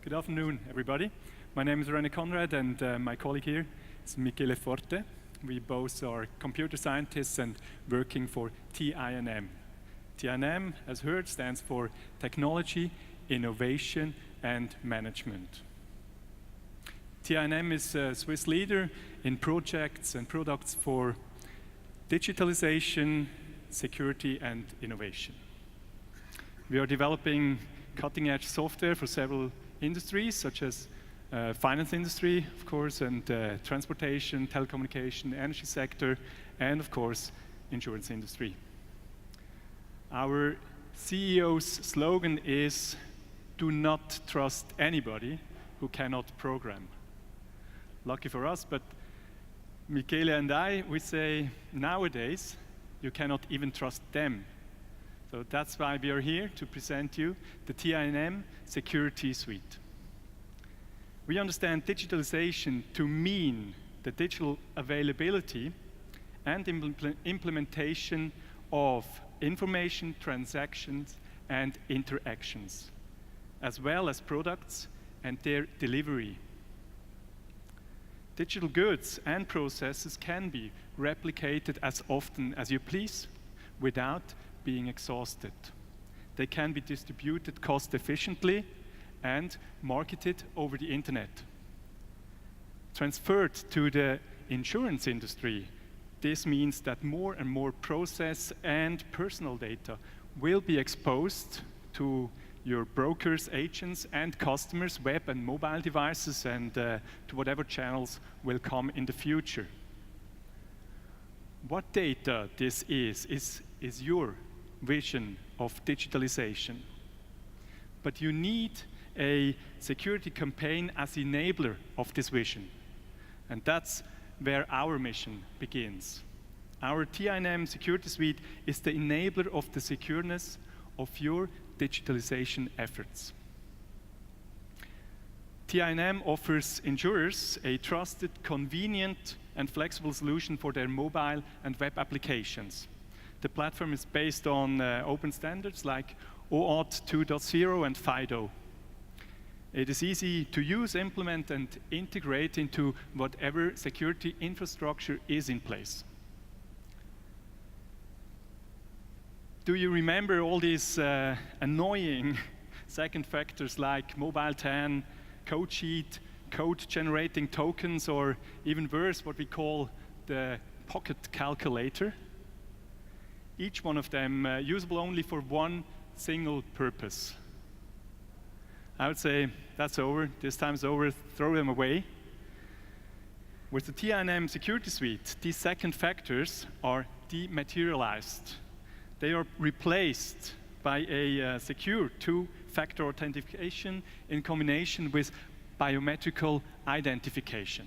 Good afternoon, everybody. My name is René Konrad, and my colleague here is Michele Forte. We both are computer scientists and working for ti&m. ti&m, as heard, stands for Technology, Innovation, and Management. ti&m is a Swiss leader in projects and products for digitalization, security, and innovation. We are developing cutting-edge software for several industries, such as finance industry, of course, and transportation, telecommunication, energy sector, and of course, insurance industry. Our CEO's slogan is, "Do not trust anybody who cannot program." Lucky for us, but Michele and we say, nowadays, you cannot even trust them. So that's why we are here to present you the ti&m Security Suite. We understand digitalization to mean the digital availability and implementation of information, transactions, and interactions, as well as products and their delivery. Digital goods and processes can be replicated as often as you please without being exhausted. They can be distributed cost efficiently and marketed over the internet. Transferred to the insurance industry, this means that more and more process and personal data will be exposed to your brokers, agents, and customers' web and mobile devices, and to whatever channels will come in the future. What data this is your vision of digitalization. But you need a security campaign as enabler of this vision. And that's where our mission begins. Our ti&m Security Suite is the enabler of the secureness of your digitalization efforts. ti&m offers insurers a trusted, convenient, and flexible solution for their mobile and web applications. The platform is based on open standards like OAuth 2.0 and FIDO. It is easy to use, implement, and integrate into whatever security infrastructure is in place. Do you remember all these annoying second factors like mobile TAN, code sheet, code generating tokens, or even worse, what we call the pocket calculator? Each one of them usable only for one single purpose. I would say, that's over, this time's over, throw them away. With the ti&m Security Suite, these second factors are dematerialized. They are replaced by a secure two-factor authentication in combination with biometrical identification.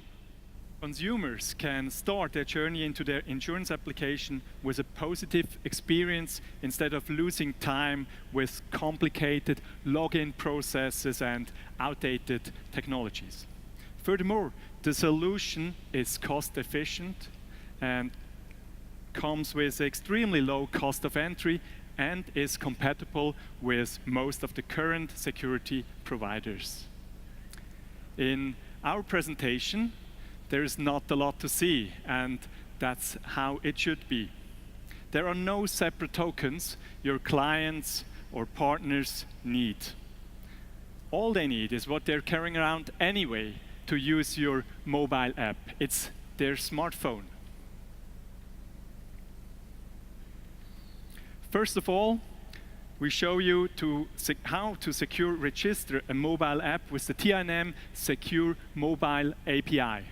Consumers can start their journey into their insurance application with a positive experience instead of losing time with complicated login processes and outdated technologies. Furthermore, the solution is cost efficient and comes with extremely low cost of entry and is compatible with most of the current security providers. In our presentation, there is not a lot to see, and that's how it should be. There are no separate tokens your clients or partners need. All they need is what they're carrying around anyway to use your mobile app. It's their smartphone. First of all, we show you how to secure register a mobile app with the ti&m Secure Mobile API.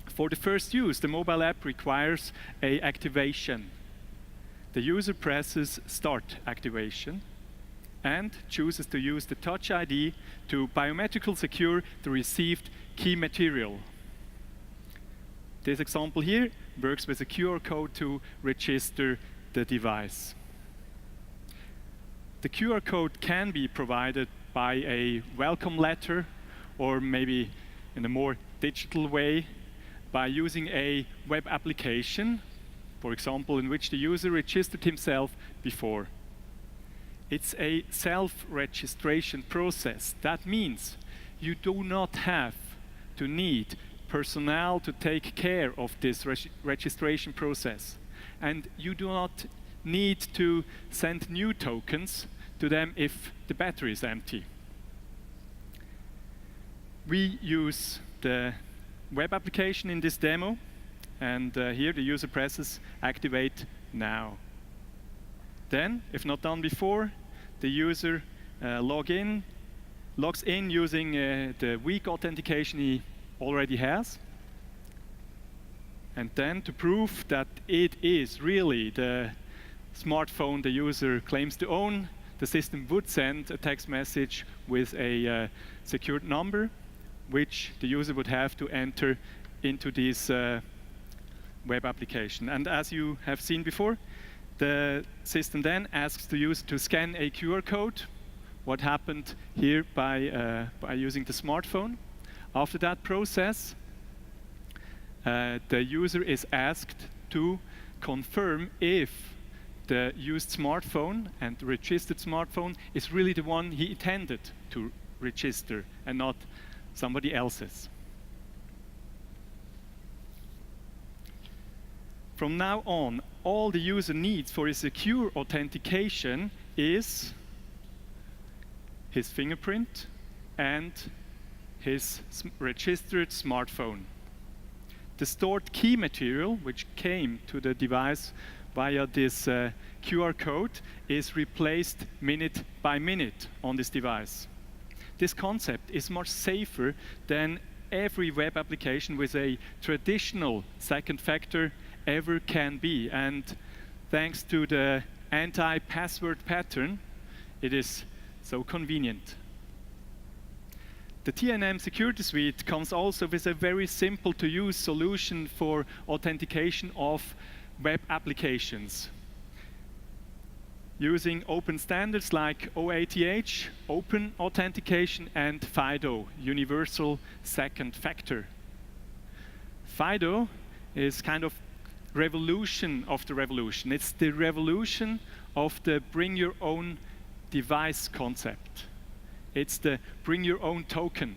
For the first use, the mobile app requires an activation. The user presses Start Activation and chooses to use the Touch ID to biometrically secure the received key material. This example here works with a QR code to register the device. The QR code can be provided by a welcome letter, or maybe in a more digital way, by using a web application, for example, in which the user registered himself before. It's a self-registration process. That means you do not have to need personnel to take care of this registration process. And you do not need to send new tokens to them if the battery is empty. We use the web application in this demo, and here the user presses Activate Now. Then, if not done before, the user logs in using the weak authentication he already has. And then, to prove that it is really the smartphone the user claims to own, the system would send a text message with a secured number, which the user would have to enter into this web application. And as you have seen before, the system then asks the user to scan a QR code, what happened here by using the smartphone. After that process, the user is asked to confirm if the used smartphone and the registered smartphone is really the one he intended to register and not somebody else's. From now on, all the user needs for a secure authentication is his fingerprint and his registered smartphone. The stored key material, which came to the device via this QR code, is replaced minute by minute on this device. This concept is much safer than every web application with a traditional second factor ever can be. And thanks to the anti-password pattern, it is so convenient. The ti&m Security Suite comes also with a very simple to use solution for authentication of web applications. Using open standards like OATH, Open Authentication, and FIDO, Universal Second Factor. FIDO is kind of revolution of the revolution. It's the revolution of the bring your own device concept. It's the bring your own token